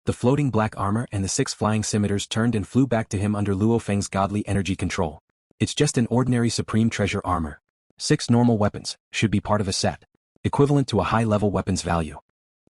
The floating black armor and the 6 flying scimitars turned and flew back to him under Luo Feng's godly energy control. It's just an ordinary supreme treasure armor. 6 normal weapons should be part of a set, equivalent to a high-level weapons value.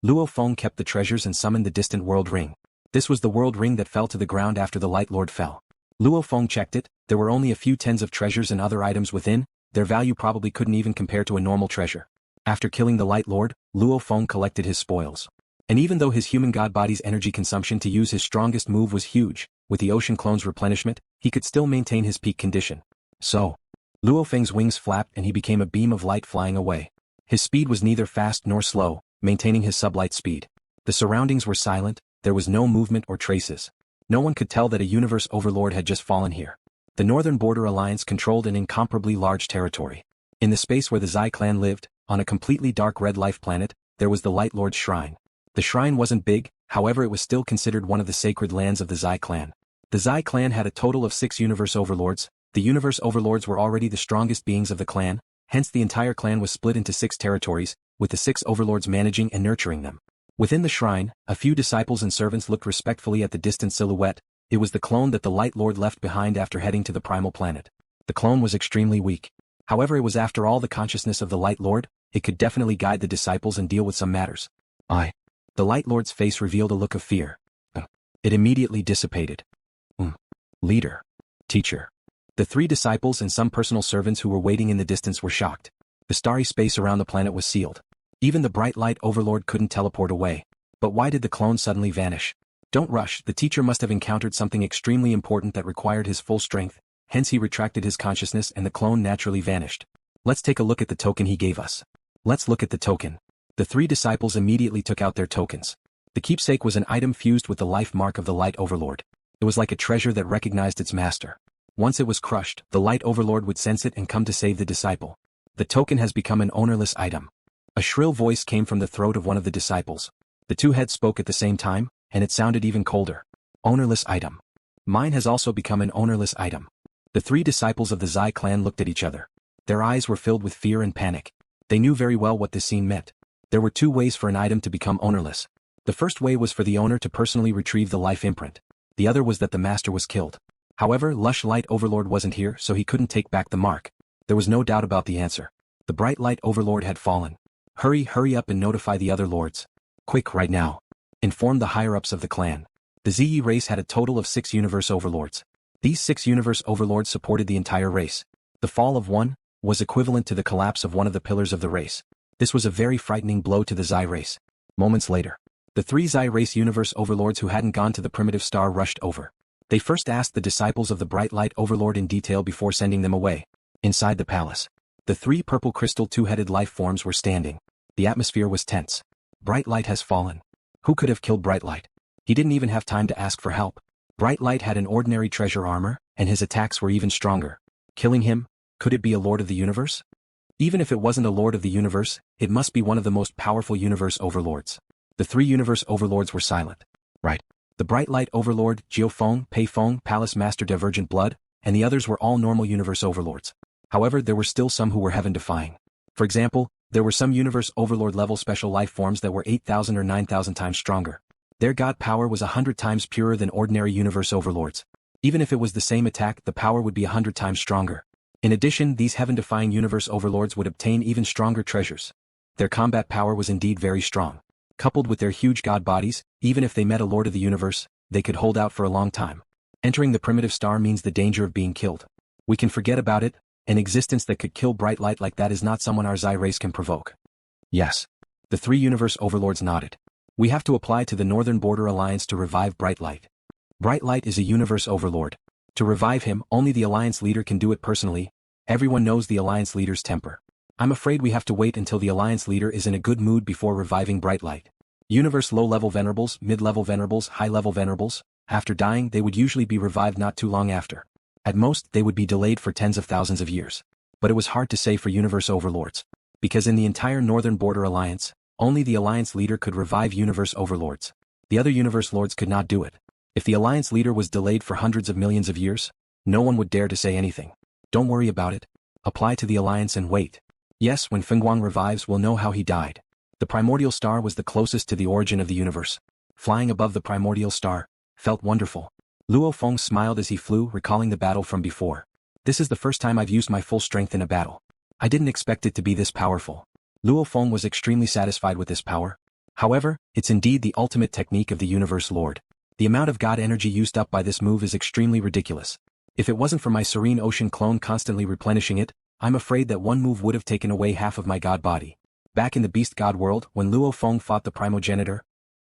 Luo Feng kept the treasures and summoned the distant world ring. This was the world ring that fell to the ground after the Light Lord fell. Luo Feng checked it, there were only a few tens of treasures and other items within, their value probably couldn't even compare to a normal treasure. After killing the Light Lord, Luo Feng collected his spoils. And even though his human god body's energy consumption to use his strongest move was huge, with the ocean clone's replenishment, he could still maintain his peak condition. So, Luo Feng's wings flapped and he became a beam of light flying away. His speed was neither fast nor slow, maintaining his sublight speed. The surroundings were silent, there was no movement or traces. No one could tell that a universe overlord had just fallen here. The Northern Border Alliance controlled an incomparably large territory. In the space where the Zyclan lived, on a completely dark red life planet, there was the Light Lord's shrine. The shrine wasn't big, however it was still considered one of the sacred lands of the Zyclan. The Zyclan had a total of 6 universe overlords. The universe overlords were already the strongest beings of the clan, hence the entire clan was split into 6 territories, with the 6 overlords managing and nurturing them. Within the shrine, a few disciples and servants looked respectfully at the distant silhouette. It was the clone that the Light Lord left behind after heading to the Primal Planet. The clone was extremely weak. However, it was after all the consciousness of the Light Lord, it could definitely guide the disciples and deal with some matters. The Light Lord's face revealed a look of fear. It immediately dissipated. Leader. Teacher. The 3 disciples and some personal servants who were waiting in the distance were shocked. The starry space around the planet was sealed. Even the bright light overlord couldn't teleport away. But why did the clone suddenly vanish? Don't rush, the teacher must have encountered something extremely important that required his full strength, hence he retracted his consciousness and the clone naturally vanished. Let's take a look at the token he gave us. Let's look at the token. The 3 disciples immediately took out their tokens. The keepsake was an item fused with the life mark of the Light Overlord. It was like a treasure that recognized its master. Once it was crushed, the Light Overlord would sense it and come to save the disciple. The token has become an ownerless item. A shrill voice came from the throat of one of the disciples. The 2 heads spoke at the same time, and it sounded even colder. Ownerless item. Mine has also become an ownerless item. The 3 disciples of the Zyclan looked at each other. Their eyes were filled with fear and panic. They knew very well what this scene meant. There were 2 ways for an item to become ownerless. The first way was for the owner to personally retrieve the life imprint. The other was that the master was killed. However, Lush Light Overlord wasn't here, so he couldn't take back the mark. There was no doubt about the answer. The bright light overlord had fallen. Hurry up and notify the other lords. Quick, right now. Inform the higher-ups of the clan. The ZE race had a total of 6 universe overlords. These 6 universe overlords supported the entire race. The fall of one was equivalent to the collapse of one of the pillars of the race. This was a very frightening blow to the Zy race. Moments later, the 3 Zy race universe overlords who hadn't gone to the primitive star rushed over. They first asked the disciples of the bright light overlord in detail before sending them away. Inside the palace, the 3 purple crystal 2-headed life forms were standing. The atmosphere was tense. Bright light has fallen. Who could have killed Bright Light? He didn't even have time to ask for help. Bright Light had an ordinary treasure armor, and his attacks were even stronger. Killing him, could it be a Lord of the Universe? Even if it wasn't a Lord of the Universe, it must be one of the most powerful universe overlords. The 3 universe overlords were silent. Right. The bright light overlord, Jiufeng, Peifeng, Palace Master Divergent Blood, and the others were all normal universe overlords. However, there were still some who were heaven-defying. For example, there were some universe overlord level special life forms that were 8,000 or 9,000 times stronger. Their god power was 100 times purer than ordinary universe overlords. Even if it was the same attack, the power would be 100 times stronger. In addition, these heaven-defying universe overlords would obtain even stronger treasures. Their combat power was indeed very strong. Coupled with their huge god bodies, even if they met a Lord of the Universe, they could hold out for a long time. Entering the primitive star means the danger of being killed. We can forget about it. An existence that could kill bright light like that is not someone our Zy race can provoke. Yes. The 3 universe overlords nodded. We have to apply to the Northern Border Alliance to revive Bright Light. Bright Light is a universe overlord. To revive him, only the Alliance leader can do it personally. Everyone knows the Alliance leader's temper. I'm afraid we have to wait until the Alliance leader is in a good mood before reviving Bright Light. Universe low-level venerables, mid-level venerables, high-level venerables, after dying they would usually be revived not too long after. At most, they would be delayed for tens of thousands of years. But it was hard to say for universe overlords. Because in the entire Northern Border Alliance, only the Alliance leader could revive universe overlords. The other universe lords could not do it. If the Alliance leader was delayed for hundreds of millions of years, no one would dare to say anything. Don't worry about it. Apply to the Alliance and wait. Yes, when Fengguang revives we'll know how he died. The primordial star was the closest to the origin of the universe. flying above the primordial star, felt wonderful. Luo Feng smiled as he flew, recalling the battle from before. This is the first time I've used my full strength in a battle. I didn't expect it to be this powerful. Luo Feng was extremely satisfied with this power. However, it's indeed the ultimate technique of the Universe Lord. The amount of God energy used up by this move is extremely ridiculous. If it wasn't for my Serene Ocean clone constantly replenishing it, I'm afraid that one move would have taken away half of my God body. Back in the Beast God world, when Luo Feng fought the primogenitor,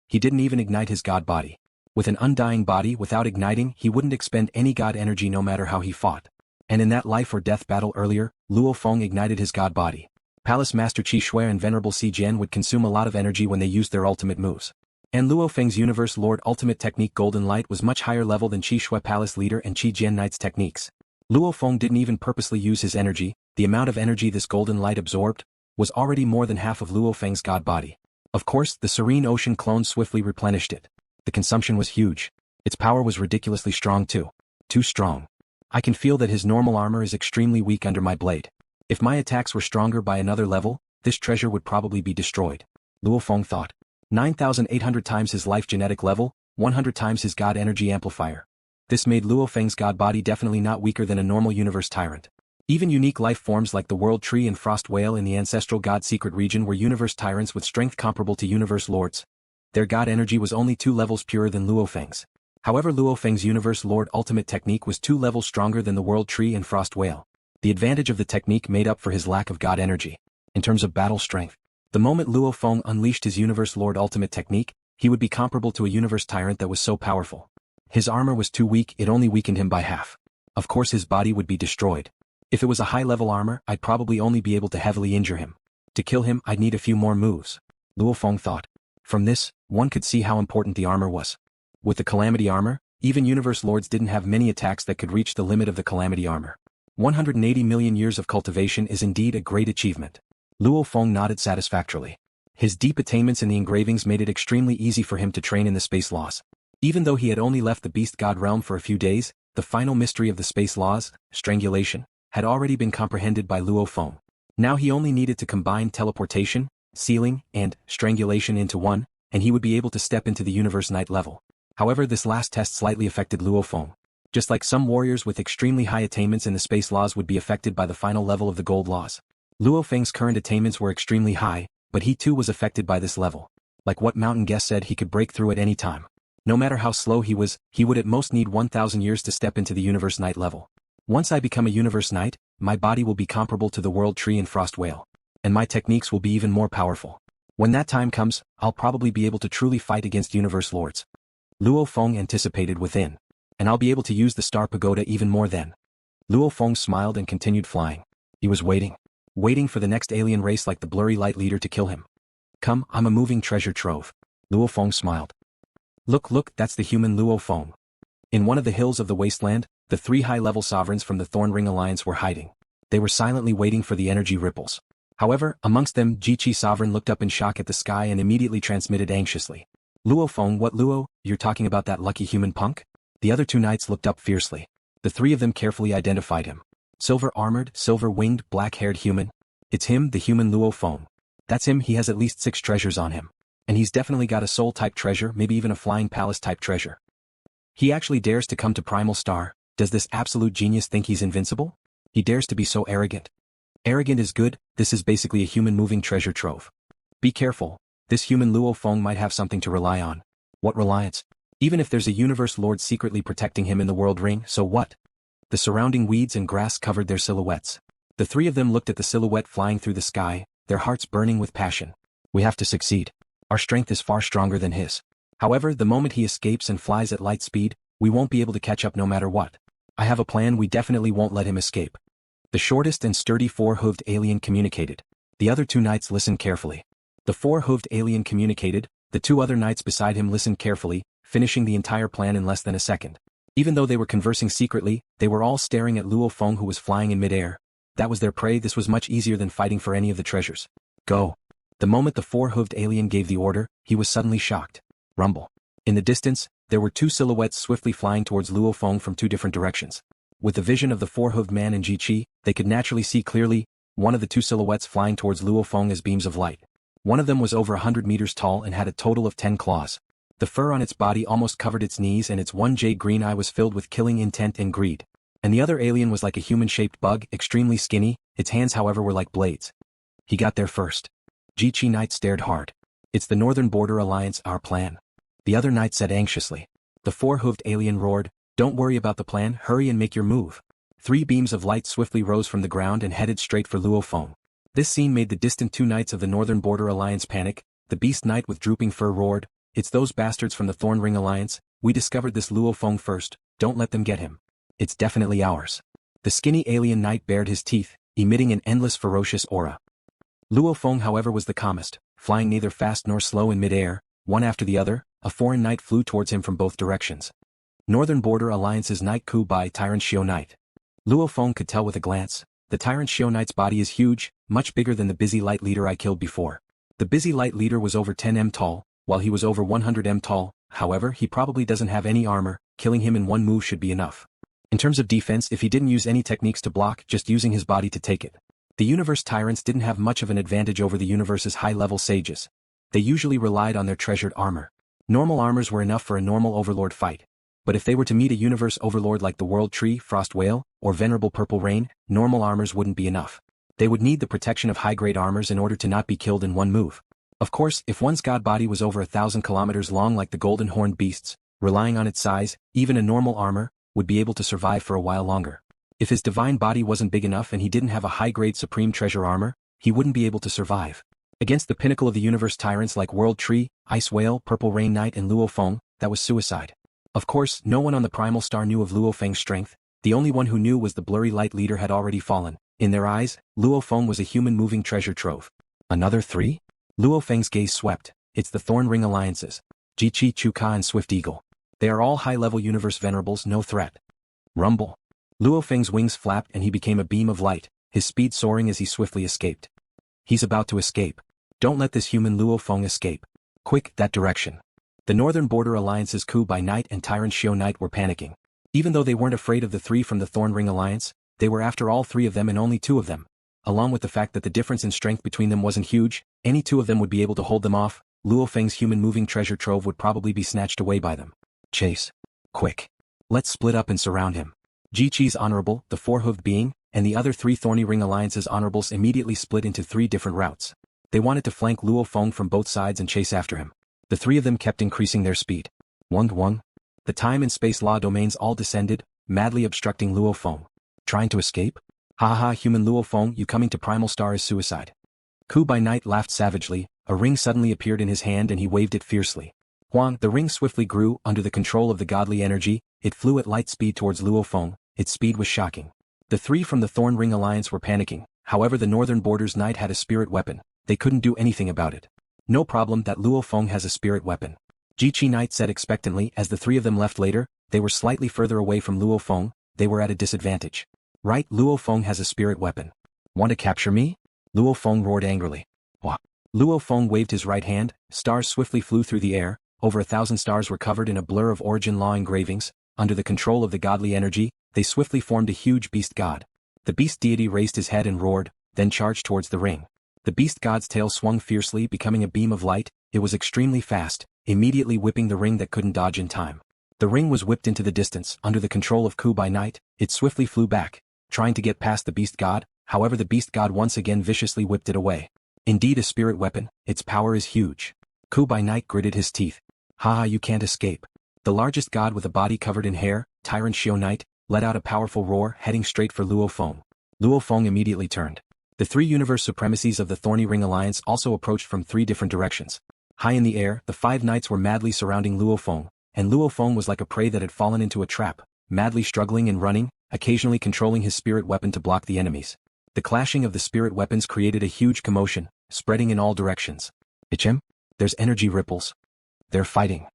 he didn't even ignite his God body. With an undying body without igniting, he wouldn't expend any God energy no matter how he fought. And in that life or death battle earlier, Luo Feng ignited his God body. Palace Master Qi Shui and Venerable Si Jian would consume a lot of energy when they used their ultimate moves. And Luo Feng's Universe Lord ultimate technique Golden Light was much higher level than Qi Shui Palace Leader and Qi Jian Knight's techniques. Luo Feng didn't even purposely use his energy. The amount of energy this Golden Light absorbed was already more than half of Luo Feng's God body. Of course, the Serene Ocean clone swiftly replenished it. The consumption was huge. Its power was ridiculously strong too. Too strong. I can feel that his normal armor is extremely weak under my blade. If my attacks were stronger by another level, this treasure would probably be destroyed. Luo Feng thought. 9,800 times his life genetic level, 100 times his God energy amplifier. This made Luo Feng's God body definitely not weaker than a normal universe tyrant. Even unique life forms like the World Tree and Frost Whale in the Ancestral God Secret region were universe tyrants with strength comparable to universe lords. Their God energy was only 2 levels purer than Luo Feng's. However, Luo Feng's Universe Lord ultimate technique was 2 levels stronger than the World Tree and Frost Whale. The advantage of the technique made up for his lack of God energy. In terms of battle strength, the moment Luo Feng unleashed his Universe Lord ultimate technique, he would be comparable to a universe tyrant that was so powerful. His armor was too weak, it only weakened him by half. Of course his body would be destroyed. If it was a high-level armor, I'd probably only be able to heavily injure him. To kill him, I'd need a few more moves. Luo Feng thought. From this, one could see how important the armor was. With the Calamity armor, even Universe Lords didn't have many attacks that could reach the limit of the Calamity armor. 180 million years of cultivation is indeed a great achievement. Luo Feng nodded satisfactorily. His deep attainments in the engravings made it extremely easy for him to train in the space laws. Even though he had only left the Beast God realm for a few days, the final mystery of the space laws, strangulation, had already been comprehended by Luo Feng. Now he only needed to combine teleportation, sealing, and strangulation into one, and he would be able to step into the Universe Knight level. However, this last test slightly affected Luo Feng. Just like some warriors with extremely high attainments in the space laws would be affected by the final level of the gold laws. Luo Feng's current attainments were extremely high, but he too was affected by this level. Like what Mountain Guest said, he could break through at any time. No matter how slow he was, he would at most need 1,000 years to step into the Universe Knight level. Once I become a Universe Knight, my body will be comparable to the World Tree and Frost Whale. And my techniques will be even more powerful. When that time comes, I'll probably be able to truly fight against Universe Lords. Luo Feng anticipated within. And I'll be able to use the Star Pagoda even more then. Luo Feng smiled and continued flying. He was waiting for the next alien race like the Blurry Light Leader to kill him. Come, I'm a moving treasure trove. Luo Feng smiled. Look, that's the human Luo Feng. In one of the hills of the wasteland, the 3 high-level sovereigns from the Thorn Ring Alliance were hiding. They were silently waiting for the energy ripples. However, amongst them, Jiqi Sovereign looked up in shock at the sky and immediately transmitted anxiously. Luo Feng, what Luo, you're talking about that lucky human punk? The other 2 knights looked up fiercely. The 3 of them carefully identified him. Silver-armored, silver-winged, black-haired human. It's him, the human Luo Feng. That's him, he has at least 6 treasures on him. And he's definitely got a soul-type treasure, maybe even a flying palace-type treasure. He actually dares to come to Primal Star. Does this absolute genius think he's invincible? He dares to be so arrogant. Arrogant is good, this is basically a human moving treasure trove. Be careful, this human Luo Feng might have something to rely on. What reliance? Even if there's a Universe Lord secretly protecting him in the World Ring, so what? The surrounding weeds and grass covered their silhouettes. The 3 of them looked at the silhouette flying through the sky, their hearts burning with passion. We have to succeed. Our strength is far stronger than his. However, the moment he escapes and flies at light speed, we won't be able to catch up no matter what. I have a plan, we definitely won't let him escape. The shortest and sturdy 4-hooved alien communicated. The other 2 knights listened carefully. The 4-hooved alien communicated, the 2 other knights beside him listened carefully, finishing the entire plan in less than a second. Even though they were conversing secretly, they were all staring at Luo Feng who was flying in midair. That was their prey, this was much easier than fighting for any of the treasures. Go. The moment the 4-hooved alien gave the order, he was suddenly shocked. Rumble. In the distance, there were 2 silhouettes swiftly flying towards Luo Feng from 2 different directions. With the vision of the 4-hooved man and Ji-Chi, they could naturally see clearly, one of the 2 silhouettes flying towards Luo Feng as beams of light. One of them was over 100 meters tall and had a total of 10 claws. The fur on its body almost covered its knees and its one jade green eye was filled with killing intent and greed. And the other alien was like a human-shaped bug, extremely skinny, its hands however were like blades. He got there first. Zhong Knight stared hard. It's the Northern Border Alliance, our plan. The other knight said anxiously. The four-hooved alien roared, don't worry about the plan, hurry and make your move. 3 beams of light swiftly rose from the ground and headed straight for Luo Feng. This scene made the distant 2 knights of the Northern Border Alliance panic. The beast knight with drooping fur roared, it's those bastards from the Thorn Ring Alliance, we discovered this Luo Feng first, don't let them get him. It's definitely ours. The skinny alien knight bared his teeth, emitting an endless ferocious aura. Luo Feng however was the calmest, flying neither fast nor slow in mid-air, one after the other, a foreign knight flew towards him from both directions. Northern Border Alliance's Knight Ku by Tyrant Xiao Knight. Luo Feng could tell with a glance, the Tyrant Xiao Knight's body is huge, much bigger than the busy light leader I killed before. The busy light leader was over 10 m tall, while he was over 100 m tall, however he probably doesn't have any armor, killing him in one move should be enough. In terms of defense if he didn't use any techniques to block, just using his body to take it. The universe tyrants didn't have much of an advantage over the universe's high-level sages. They usually relied on their treasured armor. Normal armors were enough for a normal overlord fight. But if they were to meet a universe overlord like the World Tree, Frost Whale, or Venerable Purple Rain, normal armors wouldn't be enough. They would need the protection of high-grade armors in order to not be killed in one move. Of course, if one's god body was over 1,000 kilometers long like the golden horned beasts, relying on its size, even a normal armor would be able to survive for a while longer. If his divine body wasn't big enough and he didn't have a high-grade supreme treasure armor, he wouldn't be able to survive. Against the pinnacle of the universe tyrants like World Tree, Ice Whale, Purple Rain Knight and Luo Feng, that was suicide. Of course, no one on the Primal Star knew of Luo Feng's strength, the only one who knew was the blurry light leader had already fallen. In their eyes, Luo Feng was a human moving treasure trove. Another 3? Luo Feng's gaze swept, it's the Thorn Ring Alliances. Jiqi, Chuka and Swift Eagle. They are all high-level universe venerables, no threat. Rumble. Luo Feng's wings flapped and he became a beam of light, his speed soaring as he swiftly escaped. He's about to escape. Don't let this human Luo Feng escape. Quick, that direction. The Northern Border Alliance's Ku by Knight and Tyrant Xiao Knight were panicking. Even though they weren't afraid of the 3 from the Thorn Ring Alliance, they were after all 3 of them and only 2 of them. Along with the fact that the difference in strength between them wasn't huge, any 2 of them would be able to hold them off. Luo Feng's human moving treasure trove would probably be snatched away by them. Chase. Quick. Let's split up and surround him. Jiqi's honorable, the 4-hooved being, and the other 3 Thorny Ring Alliance's honorables immediately split into 3 different routes. They wanted to flank Luo Feng from both sides and chase after him. The 3 of them kept increasing their speed. Wang. The time and space law domains all descended, madly obstructing Luo Feng. Trying to escape? Ha, human Luo Feng, you coming to Primal Star is suicide. Ku by Night laughed savagely, a ring suddenly appeared in his hand and he waved it fiercely. Huang, the ring swiftly grew, under the control of the godly energy, it flew at light speed towards Luo Feng, its speed was shocking. The 3 from the Thorn Ring Alliance were panicking, however the Northern Border's Knight had a spirit weapon, they couldn't do anything about it. No problem that Luo Feng has a spirit weapon. Jiqi Knight said expectantly as the 3 of them left later, they were slightly further away from Luo Feng, they were at a disadvantage. Right, Luo Feng has a spirit weapon. Want to capture me? Luo Feng roared angrily. What? Luo Feng waved his right hand, stars swiftly flew through the air, over 1,000 stars were covered in a blur of origin law engravings, under the control of the godly energy, they swiftly formed a huge beast god. The beast deity raised his head and roared, then charged towards the ring. The beast god's tail swung fiercely, becoming a beam of light, it was extremely fast, immediately whipping the ring that couldn't dodge in time. The ring was whipped into the distance, under the control of Ku by Night, it swiftly flew back, trying to get past the beast god, however the beast god once again viciously whipped it away. Indeed a spirit weapon, its power is huge. Ku by Night gritted his teeth. Haha, you can't escape. The largest god with a body covered in hair, Tyrant Xiao Knight, let out a powerful roar heading straight for Luo Feng. Luo Feng immediately turned. The 3 universe supremacies of the Thorny Ring Alliance also approached from 3 different directions. High in the air, the 5 knights were madly surrounding Luo Feng, and Luo Feng was like a prey that had fallen into a trap, madly struggling and running, occasionally controlling his spirit weapon to block the enemies. The clashing of the spirit weapons created a huge commotion, spreading in all directions. Ichem? There's energy ripples. They're fighting.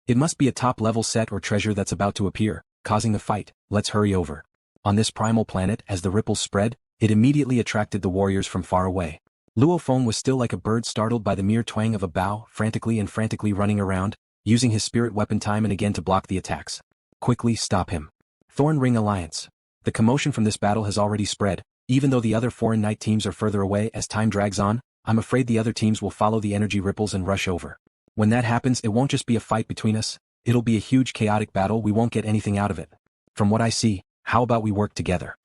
It must be a top-level set or treasure that's about to appear, causing the fight, let's hurry over. On this primal planet, as the ripples spread, it immediately attracted the warriors from far away. Luo Feng was still like a bird startled by the mere twang of a bow, frantically running around, using his spirit weapon time and again to block the attacks. Quickly stop him. Thorn Ring Alliance. The commotion from this battle has already spread, even though the other foreign knight teams are further away as time drags on, I'm afraid the other teams will follow the energy ripples and rush over. When that happens, it won't just be a fight between us, it'll be a huge chaotic battle. We won't get anything out of it. From what I see, how about we work together?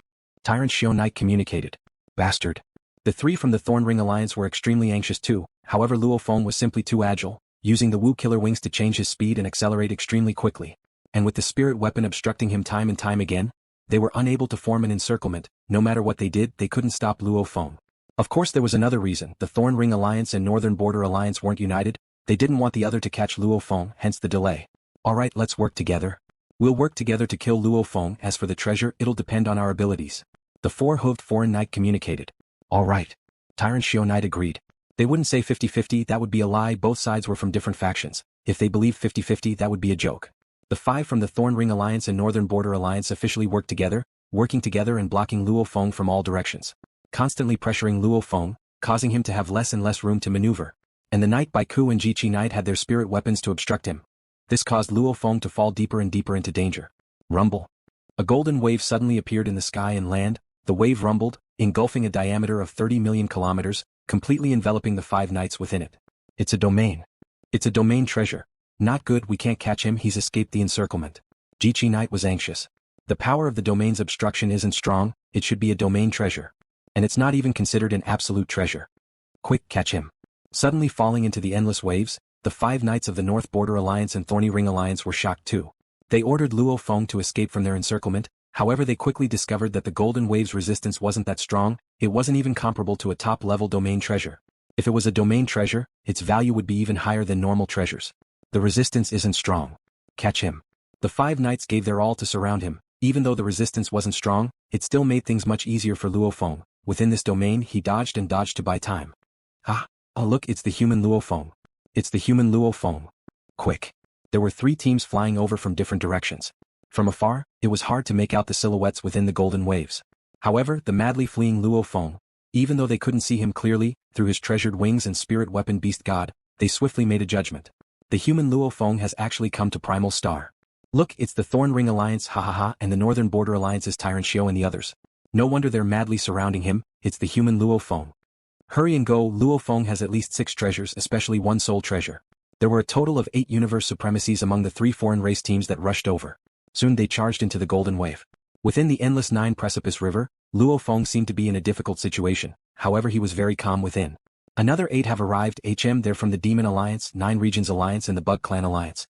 Tyrant Zhong Knight communicated. Bastard. The three from the Thorn Ring Alliance were extremely anxious too, however Luo Feng was simply too agile, using the Wu Killer Wings to change his speed and accelerate extremely quickly. And with the spirit weapon obstructing him time and time again, they were unable to form an encirclement. No matter what they did, they couldn't stop Luo Feng. Of course there was another reason. The Thorn Ring Alliance and Northern Border Alliance weren't united. They didn't want the other to catch Luo Feng, hence the delay. Alright, let's work together. We'll work together to kill Luo Feng. As for the treasure, it'll depend on our abilities. The four-hooved foreign knight communicated. Alright. Tyrant Zhong Knight agreed. They wouldn't say 50-50, that would be a lie. Both sides were from different factions. If they believed 50-50, that would be a joke. The five from the Thorn Ring Alliance and Northern Border Alliance officially worked together, working together and blocking Luo Feng from all directions. Constantly pressuring Luo Feng, causing him to have less and less room to maneuver. And the Knight Baiku and Jiqi Knight had their spirit weapons to obstruct him. This caused Luo Feng to fall deeper and deeper into danger. Rumble. A golden wave suddenly appeared in the sky and land. The wave rumbled, engulfing a diameter of 30 million kilometers, completely enveloping the five knights within it. It's a domain. It's a domain treasure. Not good, we can't catch him, he's escaped the encirclement. Jiqi Knight was anxious. The power of the domain's obstruction isn't strong, it should be a domain treasure. And it's not even considered an absolute treasure. Quick, catch him. Suddenly falling into the endless waves, the five knights of the North Border Alliance and Thorny Ring Alliance were shocked too. They ordered Luo Feng to escape from their encirclement, however they quickly discovered that the golden wave's resistance wasn't that strong, it wasn't even comparable to a top-level domain treasure. If it was a domain treasure, its value would be even higher than normal treasures. The resistance isn't strong. Catch him. The five knights gave their all to surround him. Even though the resistance wasn't strong, it still made things much easier for Luo Feng. Within this domain he dodged and dodged to buy time. Oh look, it's the human Luo Feng. It's the human Luo Feng. Quick. There were three teams flying over from different directions. From afar, it was hard to make out the silhouettes within the golden waves. However, the madly fleeing Luo Feng, even though they couldn't see him clearly, through his treasured wings and spirit weapon beast god, they swiftly made a judgment. The human Luo Feng has actually come to Primal Star. Look, it's the Thorn Ring Alliance and the Northern Border Alliance's Tyrant Xiao and the others. No wonder they're madly surrounding him, it's the human Luo Feng. Hurry and go, Luo Feng has at least 6 treasures, especially one soul treasure. There were a total of 8 universe supremacies among the 3 foreign race teams that rushed over. Soon they charged into the golden wave. Within the endless 9 precipice river, Luo Feng seemed to be in a difficult situation, however he was very calm within. Another 8 have arrived, they're from the Demon Alliance, 9 Regions Alliance and the Bug Clan Alliance.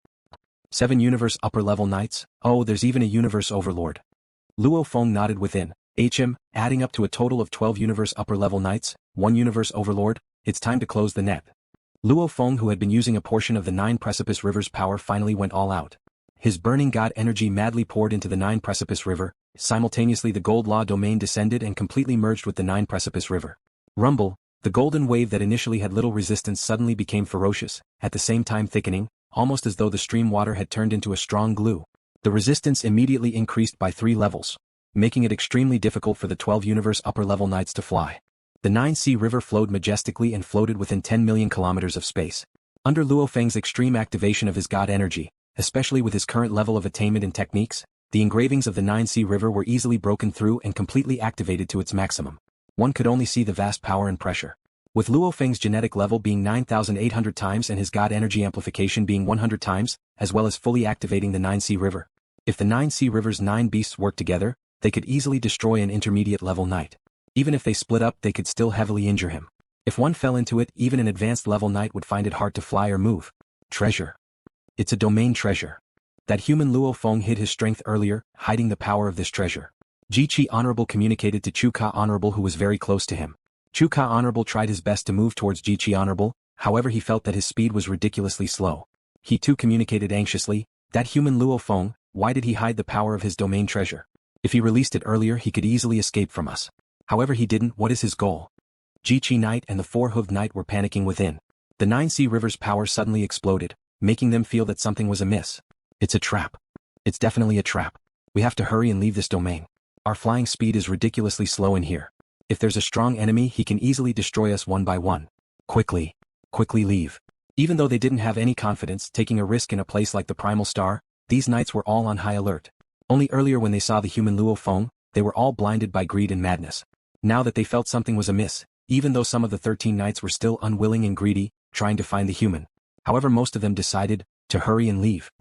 7 universe upper-level knights, oh there's even a universe overlord. Luo Feng nodded within, adding up to a total of 12 universe upper-level knights, 1 universe overlord, it's time to close the net. Luo Feng, who had been using a portion of the 9 precipice river's power, finally went all out. His burning god energy madly poured into the 9 precipice river, simultaneously the gold law domain descended and completely merged with the 9 precipice river. Rumble, the golden wave that initially had little resistance suddenly became ferocious, at the same time thickening, almost as though the stream water had turned into a strong glue. The resistance immediately increased by 3 levels, making it extremely difficult for the 12 universe upper-level knights to fly. The 9-sea river flowed majestically and floated within 10 million kilometers of space. Under LuoFeng's extreme activation of his god energy, especially with his current level of attainment and techniques, the engravings of the 9-sea river were easily broken through and completely activated to its maximum. One could only see the vast power and pressure. With LuoFeng's genetic level being 9,800 times and his god energy amplification being 100 times, as well as fully activating the 9-sea river. If the 9-sea river's 9 beasts worked together, they could easily destroy an intermediate-level knight. Even if they split up, they could still heavily injure him. If one fell into it, even an advanced-level knight would find it hard to fly or move. Treasure. It's a domain treasure. That human Luo Feng hid his strength earlier, hiding the power of this treasure. Ji-Chi Honorable communicated to Chu-Ka Honorable, who was very close to him. Chu-Ka Honorable tried his best to move towards Ji-Chi Honorable, however he felt that his speed was ridiculously slow. He too communicated anxiously, that human Luo Feng, why did he hide the power of his domain treasure? If he released it earlier, he could easily escape from us. However he didn't. What is his goal? Ji-Chi Knight and the 4-hooved knight were panicking within. The 9-sea river's power suddenly exploded, making them feel that something was amiss. It's a trap. It's definitely a trap. We have to hurry and leave this domain. Our flying speed is ridiculously slow in here. If there's a strong enemy, he can easily destroy us one by one. Quickly leave. Even though they didn't have any confidence taking a risk in a place like the Primal Star, these knights were all on high alert. Only earlier when they saw the human Luo Feng, they were all blinded by greed and madness. Now that they felt something was amiss, even though some of the 13 knights were still unwilling and greedy, trying to find the human. However, most of them decided to hurry and leave.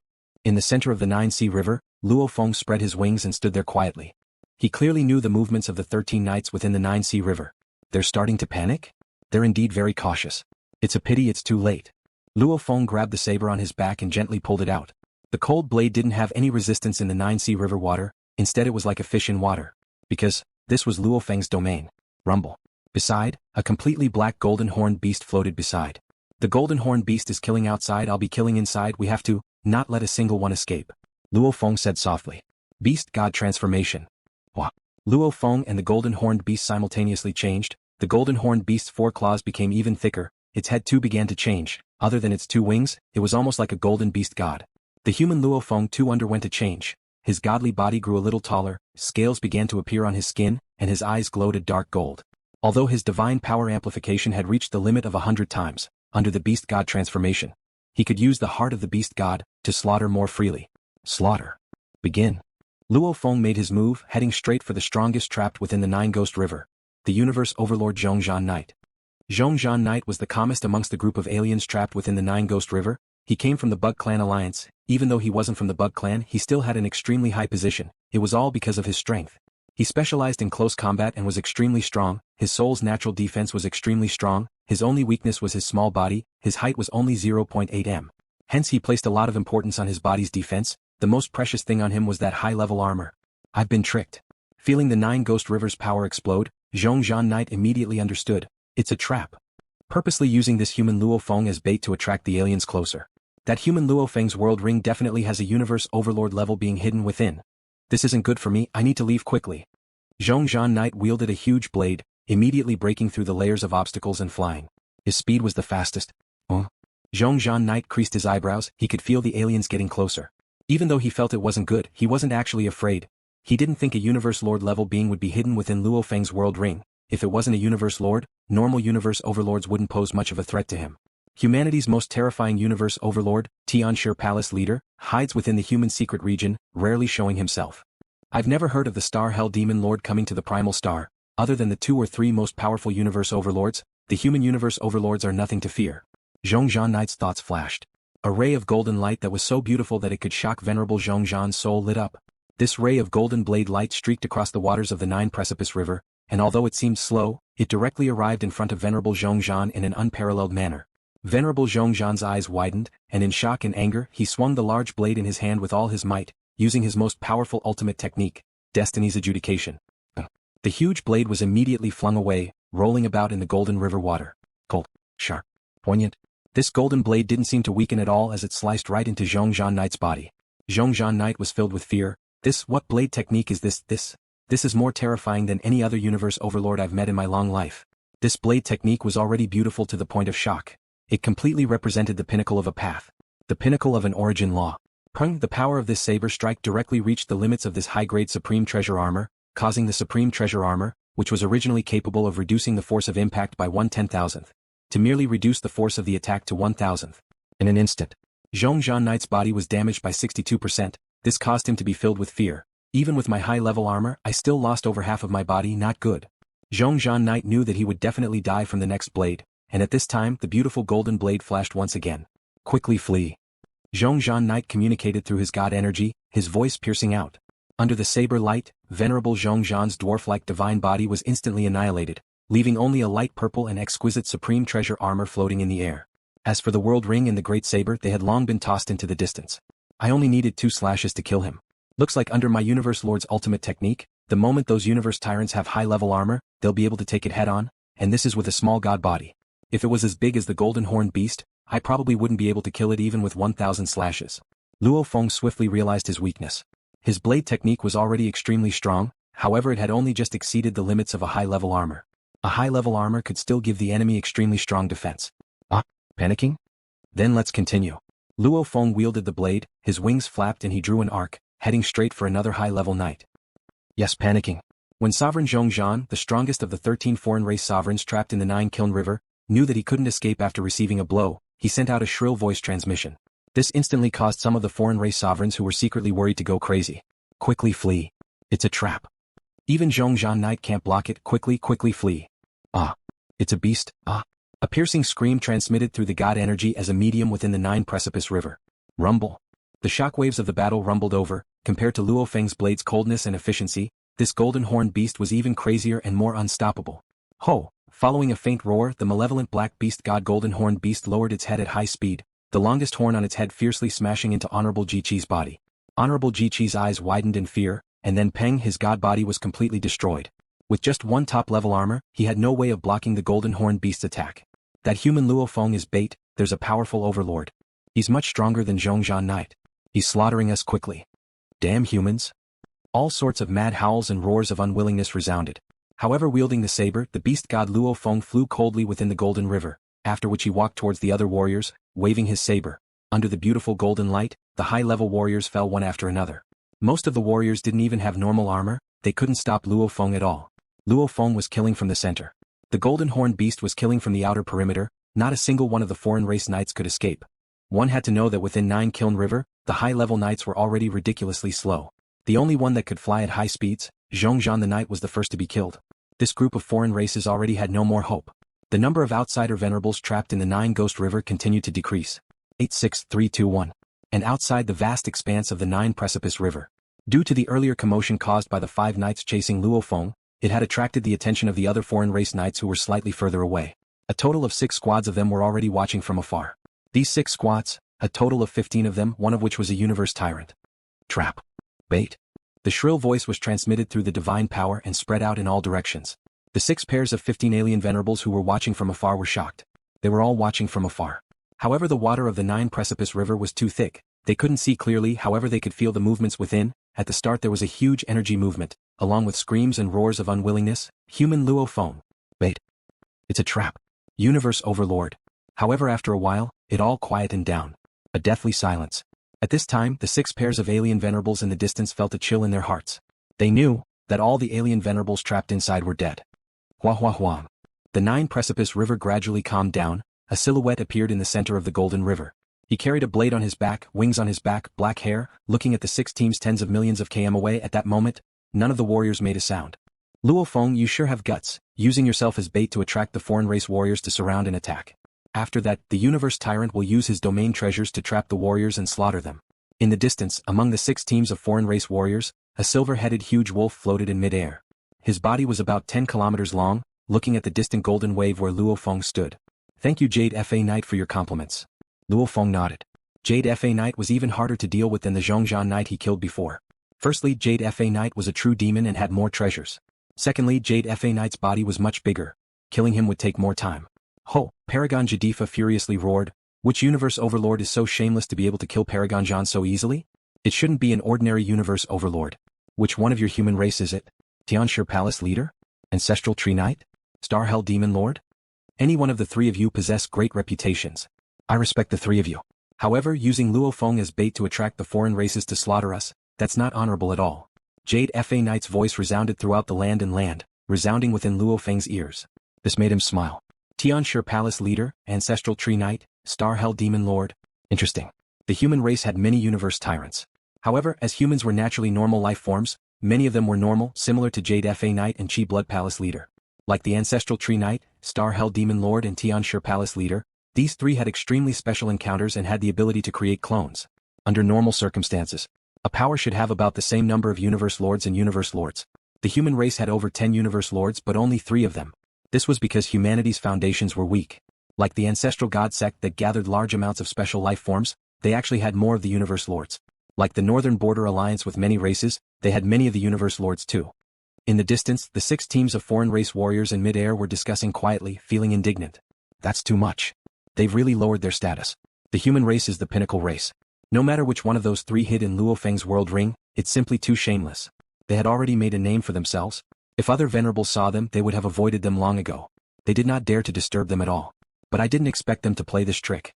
In the center of the 9-Sea River, Luo Feng spread his wings and stood there quietly. He clearly knew the movements of the 13 knights within the 9-Sea River. They're starting to panic? They're indeed very cautious. It's a pity it's too late. Luo Feng grabbed the saber on his back and gently pulled it out. The cold blade didn't have any resistance in the 9-Sea River water, instead it was like a fish in water. Because this was Luo Feng's domain. Rumble. Beside, a completely black golden horned beast floated beside. The golden horned beast is killing outside, I'll be killing inside, we have to not let a single one escape. Luo Feng said softly. Beast God transformation. What? Luo Feng and the golden horned beast simultaneously changed. The golden horned beast's 4 claws became even thicker, its head too began to change. Other than its 2 wings, it was almost like a golden beast god. The human Luo Feng too underwent a change. His godly body grew a little taller, scales began to appear on his skin, and his eyes glowed a dark gold. Although his divine power amplification had reached the limit of 100 times, under the beast god transformation, he could use the heart of the beast god to slaughter more freely. Slaughter. Begin. Luo Feng made his move, heading straight for the strongest trapped within the 9-Ghost River, the universe overlord Zhong Zhan Knight. Zhong Zhan Knight was the calmest amongst the group of aliens trapped within the 9-Ghost River. He came from the Bug Clan Alliance. Even though he wasn't from the Bug Clan, he still had an extremely high position. It was all because of his strength. He specialized in close combat and was extremely strong. His soul's natural defense was extremely strong. His only weakness was his small body. His height was only 0.8 m. Hence he placed a lot of importance on his body's defense. The most precious thing on him was that high-level armor. I've been tricked. Feeling the 9-Ghost River's power explode, Zhong Zhan Knight immediately understood. It's a trap. Purposely using this human Luo Feng as bait to attract the aliens closer. That human Luo Feng's world ring definitely has a universe overlord level being hidden within. This isn't good for me, I need to leave quickly. Zhong Zhan Knight wielded a huge blade, immediately breaking through the layers of obstacles and flying. His speed was the fastest. Zhong Zhan Knight creased his eyebrows, he could feel the aliens getting closer. Even though he felt it wasn't good, he wasn't actually afraid. He didn't think a universe lord level being would be hidden within Luo Feng's world ring. If it wasn't a universe lord, normal universe overlords wouldn't pose much of a threat to him. Humanity's most terrifying universe overlord, Tianshir Palace leader, hides within the human secret region, rarely showing himself. I've never heard of the Star Hell Demon Lord coming to the Primal Star. Other than the 2 or 3 most powerful universe overlords, the human universe overlords are nothing to fear. Zhong Zhan Knight's thoughts flashed. A ray of golden light that was so beautiful that it could shock venerable Zhong Zhan's soul lit up. This ray of golden blade light streaked across the waters of the 9-Precipice River, and although it seemed slow, it directly arrived in front of venerable Zhong Zhan in an unparalleled manner. Venerable Zhong Zhan's eyes widened, and in shock and anger he swung the large blade in his hand with all his might, using his most powerful ultimate technique, Destiny's Adjudication. The huge blade was immediately flung away, rolling about in the golden river water. Cold, sharp, poignant. This golden blade didn't seem to weaken at all as it sliced right into Zhong Zhan Knight's body. Zhong Zhan Knight was filled with fear. What blade technique is this? This is more terrifying than any other universe overlord I've met in my long life. This blade technique was already beautiful to the point of shock. It completely represented the pinnacle of a path. The pinnacle of an origin law. The power of this saber strike directly reached the limits of this high-grade supreme treasure armor, causing the supreme treasure armor, which was originally capable of reducing the force of impact by 1/10,000th, to merely reduce the force of the attack to 1,000th. In an instant, Zhong Zhan Knight's body was damaged by 62%. This caused him to be filled with fear. Even with my high-level armor, I still lost over half of my body, not good. Zhong Zhan Knight knew that he would definitely die from the next blade, and at this time the beautiful golden blade flashed once again. Quickly flee. Zhong Zhan Knight communicated through his god energy, his voice piercing out. Under the saber light, venerable Zhong Zhan's dwarf-like divine body was instantly annihilated, leaving only a light purple and exquisite supreme treasure armor floating in the air. As for the world ring and the great saber, they had long been tossed into the distance. I only needed 2 slashes to kill him. Looks like under my universe lord's ultimate technique, the moment those universe tyrants have high-level armor, they'll be able to take it head-on, and this is with a small god body. If it was as big as the golden horned beast, I probably wouldn't be able to kill it even with 1,000 slashes. Luo Feng swiftly realized his weakness. His blade technique was already extremely strong, however it had only just exceeded the limits of a high-level armor. A high-level armor could still give the enemy extremely strong defense. Panicking? Then let's continue. Luo Feng wielded the blade, his wings flapped and he drew an arc, heading straight for another high-level knight. Yes, panicking. When Sovereign Zhong Zhan, the strongest of the 13 foreign race sovereigns trapped in the 9-Kiln River, knew that he couldn't escape after receiving a blow, he sent out a shrill voice transmission. This instantly caused some of the foreign race sovereigns who were secretly worried to go crazy. Quickly flee. It's a trap. Even Zhong Zhan Knight can't block it, quickly flee. It's a beast, A piercing scream transmitted through the god energy as a medium within the Nine Precipice River. Rumble. The shockwaves of the battle rumbled over. Compared to Luo Feng's blade's coldness and efficiency, this golden horned beast was even crazier and more unstoppable. Ho! Following a faint roar, the malevolent black beast god golden horned beast lowered its head at high speed, the longest horn on its head fiercely smashing into Honorable Ji-Chi's body. Honorable Ji-Chi's eyes widened in fear, and then Peng, his god body was completely destroyed. With just one top-level armor, he had no way of blocking the golden horned beast's attack. That human Luo Feng is bait. There's a powerful overlord. He's much stronger than Zhong Zhan Knight. He's slaughtering us quickly. Damn humans. All sorts of mad howls and roars of unwillingness resounded. However, wielding the saber, the beast god Luo Feng flew coldly within the golden river, after which he walked towards the other warriors, waving his saber. Under the beautiful golden light, the high-level warriors fell one after another. Most of the warriors didn't even have normal armor. They couldn't stop Luo Feng at all. Luo Feng was killing from the center. The golden horned beast was killing from the outer perimeter. Not a single one of the foreign race knights could escape. One had to know that within 9 Kiln River, the high-level knights were already ridiculously slow. The only one that could fly at high speeds, Zhong Zhan the Knight, was the first to be killed. This group of foreign races already had no more hope. The number of outsider venerables trapped in the 9 Ghost River continued to decrease. 86321. And outside the vast expanse of the 9 Precipice River. Due to the earlier commotion caused by the 5 knights chasing Luo Feng, it had attracted the attention of the other foreign race knights who were slightly further away. A total of 6 squads of them were already watching from afar. These 6 squads, a total of 15 of them, one of which was a universe tyrant. Trap. Bait. The shrill voice was transmitted through the divine power and spread out in all directions. The 6 pairs of 15 alien venerables who were watching from afar were shocked. They were all watching from afar. However, the water of the 9 Precipice River was too thick. They couldn't see clearly, however they could feel the movements within. At the start there was a huge energy movement, along with screams and roars of unwillingness. Human Luo Feng. Bait. It's a trap. Universe Overlord. However, after a while, it all quietened down. A deathly silence. At this time, the 6 pairs of alien venerables in the distance felt a chill in their hearts. They knew that all the alien venerables trapped inside were dead. Hua hua hua. The 9 Precipice River gradually calmed down. A silhouette appeared in the center of the golden river. He carried a blade on his back, wings on his back, black hair. Looking at the 6 teams tens of millions of km away at that moment, none of the warriors made a sound. Luo Feng, you sure have guts, using yourself as bait to attract the foreign race warriors to surround and attack. After that, the universe tyrant will use his domain treasures to trap the warriors and slaughter them. In the distance, among the 6 teams of foreign race warriors, a silver-headed huge wolf floated in midair. His body was about 10 kilometers long. Looking at the distant golden wave where Luo Feng stood. Thank you, Jade Fa Knight, for your compliments. Luo Feng nodded. Jade Fa Knight was even harder to deal with than the Zhong Zhan Knight he killed before. Firstly, Jade Fa Knight was a true demon and had more treasures. Secondly, Jade Fa Knight's body was much bigger. Killing him would take more time. Ho! Paragon Jadifa furiously roared. Which universe overlord is so shameless to be able to kill Paragon Zhan so easily? It shouldn't be an ordinary universe overlord. Which one of your human race is it? Tianshi Palace Leader? Ancestral Tree Knight? Star Hell Demon Lord? Any one of the 3 of you possess great reputations. I respect the 3 of you. However, using Luo Feng as bait to attract the foreign races to slaughter us, that's not honorable at all. Jade Fa Knight's voice resounded throughout the land, resounding within Luo Feng's ears. This made him smile. Tianshi Palace Leader, Ancestral Tree Knight, Star Hell Demon Lord. Interesting. The human race had many universe tyrants. However, as humans were naturally normal life forms, many of them were normal, similar to Jade Fa Knight and Chi Blood Palace Leader. Like the Ancestral Tree Knight, Star Hell Demon Lord and Tianshi Palace Leader, these 3 had extremely special encounters and had the ability to create clones. Under normal circumstances, a power should have about the same number of Universe Lords and Universe Lords. The human race had over 10 Universe Lords but only 3 of them. This was because humanity's foundations were weak. Like the ancestral god sect that gathered large amounts of special life forms, they actually had more of the Universe Lords. Like the Northern Border Alliance with many races, they had many of the Universe Lords too. In the distance, the 6 teams of foreign race warriors in mid-air were discussing quietly, feeling indignant. That's too much. They've really lowered their status. The human race is the pinnacle race. No matter which one of those 3 hid in Luo Feng's world ring, it's simply too shameless. They had already made a name for themselves. If other venerables saw them, they would have avoided them long ago. They did not dare to disturb them at all. But I didn't expect them to play this trick.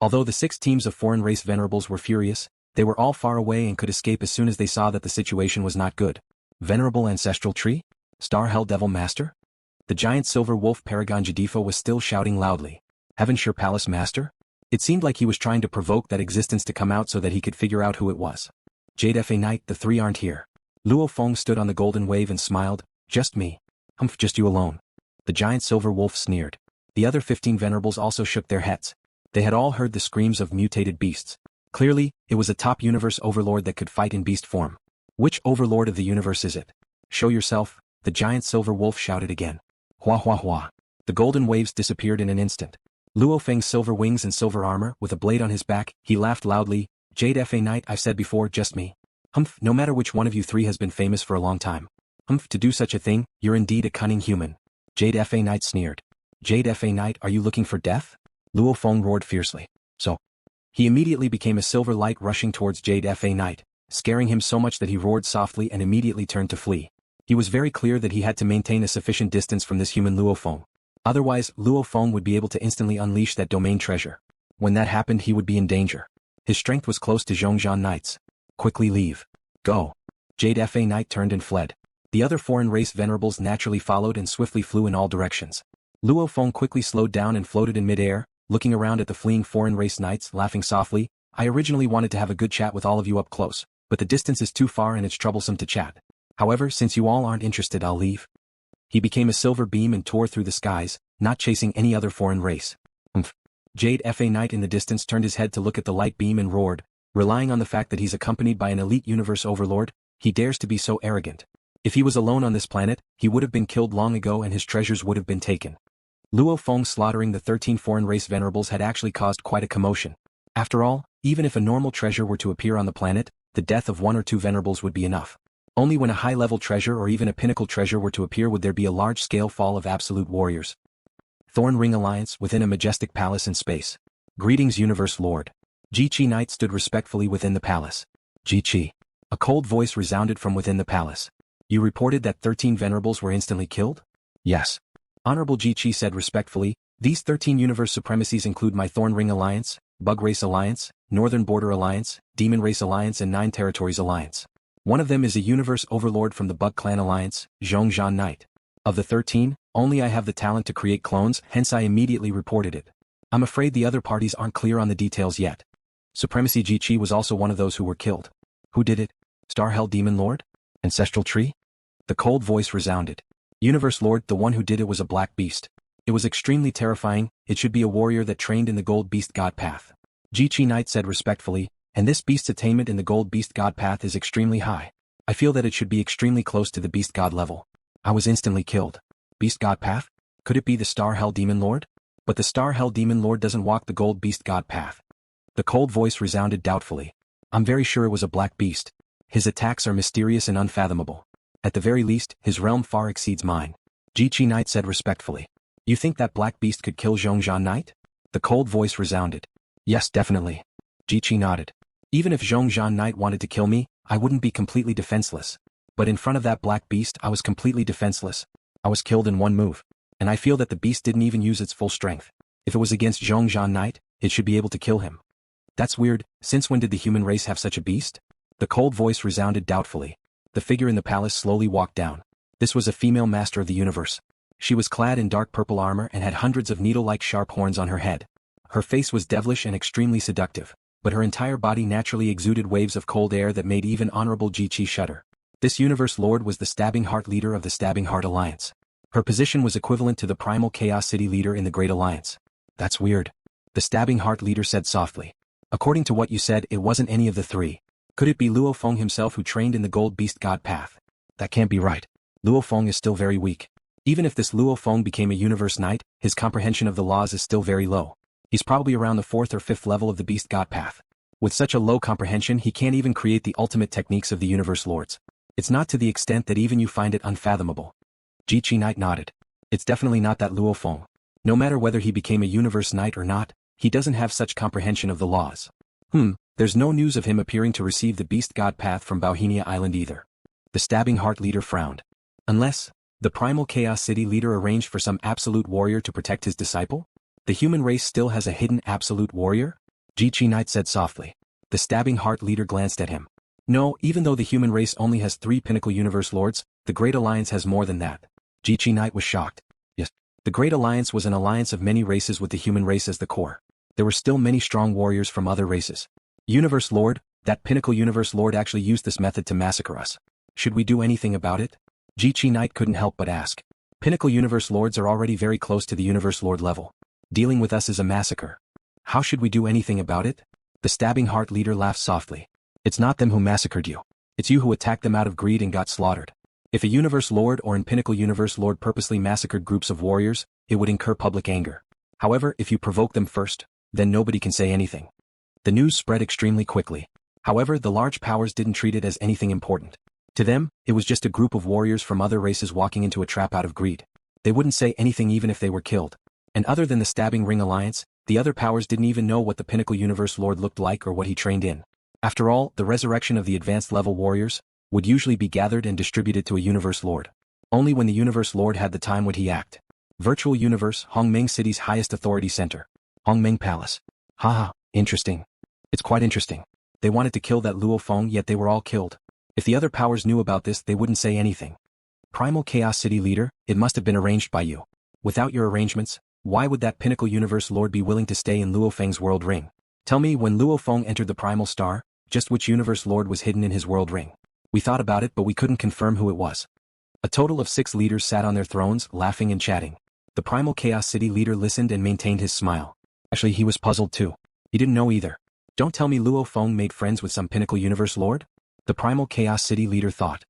Although the 6 teams of foreign race venerables were furious, they were all far away and could escape as soon as they saw that the situation was not good. Venerable Ancestral Tree? Star Hell Devil Master? The giant silver wolf Paragon Jadifa was still shouting loudly. Heavenshire Palace Master? It seemed like he was trying to provoke that existence to come out so that he could figure out who it was. Jade Fa Knight, the 3 aren't here. Luo Feng stood on the golden wave and smiled. Just me. Humph, just you alone. The giant silver wolf sneered. The other 15 venerables also shook their heads. They had all heard the screams of mutated beasts. Clearly, it was a top universe overlord that could fight in beast form. Which overlord of the universe is it? Show yourself, the giant silver wolf shouted again. Hua hua hua. The golden waves disappeared in an instant. Luo Feng's silver wings and silver armor, with a blade on his back, he laughed loudly. Jade Fa Knight, I've said before, just me. Humph, no matter which one of you three has been famous for a long time. Humph, to do such a thing, you're indeed a cunning human. Jade Fa Knight sneered. Jade Fa Knight, are you looking for death? Luo Feng roared fiercely. So. He immediately became a silver light rushing towards Jade Fa Knight, scaring him so much that he roared softly and immediately turned to flee. He was very clear that he had to maintain a sufficient distance from this human Luo Feng. Otherwise, Luo Feng would be able to instantly unleash that domain treasure. When that happened, he would be in danger. His strength was close to Zhong Zhan Knight's. Quickly leave. Go. Jade Fa Knight turned and fled. The other foreign race venerables naturally followed and swiftly flew in all directions. Luo Feng quickly slowed down and floated in midair, looking around at the fleeing foreign race knights, laughing softly. I originally wanted to have a good chat with all of you up close, but the distance is too far and it's troublesome to chat. However, since you all aren't interested, I'll leave. He became a silver beam and tore through the skies, not chasing any other foreign race. Jade Fa Knight in the distance turned his head to look at the light beam and roared, relying on the fact that he's accompanied by an elite universe overlord, he dares to be so arrogant. If he was alone on this planet, he would have been killed long ago and his treasures would have been taken. Luo Feng slaughtering the 13 foreign race venerables had actually caused quite a commotion. After all, even if a normal treasure were to appear on the planet, the death of 1 or 2 venerables would be enough. Only when a high-level treasure or even a pinnacle treasure were to appear would there be a large-scale fall of absolute warriors. Thorn Ring Alliance within a majestic palace in space. Greetings, Universe Lord. Ji Knight stood respectfully within the palace. Ji. A cold voice resounded from within the palace. You reported that 13 venerables were instantly killed? Yes. Honorable Ji said respectfully, these 13 universe supremacies include my Thorn Ring Alliance, Bug Race Alliance, Northern Border Alliance, Demon Race Alliance and 9 Territories Alliance. One of them is a universe overlord from the Bug Clan Alliance, Zhong Zhan Knight. Of the 13, only I have the talent to create clones, hence I immediately reported it. I'm afraid the other parties aren't clear on the details yet. Supremacy Ji was also one of those who were killed. Who did it? Star Hell Demon Lord? Ancestral Tree? The cold voice resounded. Universe Lord, the one who did it was a black beast. It was extremely terrifying, it should be a warrior that trained in the Gold Beast God Path. Ji Knight said respectfully, and this beast's attainment in the Gold Beast God Path is extremely high. I feel that it should be extremely close to the Beast God level. I was instantly killed. Beast God Path? Could it be the Star Hell Demon Lord? But the Star Hell Demon Lord doesn't walk the Gold Beast God Path. The cold voice resounded doubtfully. I'm very sure it was a black beast. His attacks are mysterious and unfathomable. At the very least, his realm far exceeds mine. Ji Knight said respectfully. You think that black beast could kill Zhong Zhan Knight? The cold voice resounded. Yes, definitely. Ji nodded. Even if Zhong Zhan Knight wanted to kill me, I wouldn't be completely defenseless. But in front of that black beast, I was completely defenseless. I was killed in one move. And I feel that the beast didn't even use its full strength. If it was against Zhong Zhan Knight, it should be able to kill him. That's weird, since when did the human race have such a beast? The cold voice resounded doubtfully. The figure in the palace slowly walked down. This was a female master of the universe. She was clad in dark purple armor and had hundreds of needle-like sharp horns on her head. Her face was devilish and extremely seductive, but her entire body naturally exuded waves of cold air that made even Honorable Ji shudder. This universe lord was the Stabbing Heart leader of the Stabbing Heart Alliance. Her position was equivalent to the Primal Chaos City leader in the Great Alliance. That's weird. The Stabbing Heart leader said softly. According to what you said, it wasn't any of the three. Could it be Luo Feng himself who trained in the Gold Beast God Path? That can't be right. Luo Feng is still very weak. Even if this Luo Feng became a universe knight, his comprehension of the laws is still very low. He's probably around the 4th or 5th level of the Beast God Path. With such a low comprehension, he can't even create the ultimate techniques of the universe lords. It's not to the extent that even you find it unfathomable. Ji Knight nodded. It's definitely not that Luo Feng. No matter whether he became a universe knight or not, he doesn't have such comprehension of the laws. There's no news of him appearing to receive the Beast God Path from Bauhinia Island either. The Stabbing Heart leader frowned. Unless, the Primal Chaos City leader arranged for some absolute warrior to protect his disciple? The human race still has a hidden absolute warrior? Ji Knight said softly. The Stabbing Heart leader glanced at him. No, even though the human race only has 3 Pinnacle Universe Lords, the Great Alliance has more than that. Ji Knight was shocked. Yes. The Great Alliance was an alliance of many races with the human race as the core. There were still many strong warriors from other races. Universe Lord, that Pinnacle Universe Lord actually used this method to massacre us. Should we do anything about it? Ji Knight couldn't help but ask. Pinnacle Universe Lords are already very close to the Universe Lord level. Dealing with us is a massacre. How should we do anything about it? The Stabbing Heart leader laughed softly. It's not them who massacred you. It's you who attacked them out of greed and got slaughtered. If a Universe Lord or an Pinnacle Universe Lord purposely massacred groups of warriors, it would incur public anger. However, if you provoke them first, then nobody can say anything. The news spread extremely quickly. However, the large powers didn't treat it as anything important. To them, it was just a group of warriors from other races walking into a trap out of greed. They wouldn't say anything even if they were killed. And other than the Stabbing Ring Alliance, the other powers didn't even know what the Pinnacle Universe Lord looked like or what he trained in. After all, the resurrection of the advanced level warriors would usually be gathered and distributed to a Universe Lord. Only when the Universe Lord had the time would he act. Virtual Universe, Hongmeng City's highest authority center. Hongmeng Palace. Haha, interesting. It's quite interesting. They wanted to kill that Luo Feng, yet they were all killed. If the other powers knew about this, they wouldn't say anything. Primal Chaos City leader, it must have been arranged by you. Without your arrangements, why would that Pinnacle Universe Lord be willing to stay in LuoFeng's world ring? Tell me, when Luo Feng entered the Primal Star, just which Universe Lord was hidden in his world ring? We thought about it, but we couldn't confirm who it was. A total of 6 leaders sat on their thrones, laughing and chatting. The Primal Chaos City leader listened and maintained his smile. Actually, he was puzzled too. He didn't know either. Don't tell me Luo Feng made friends with some Pinnacle Universe Lord? The Primal Chaos City leader thought.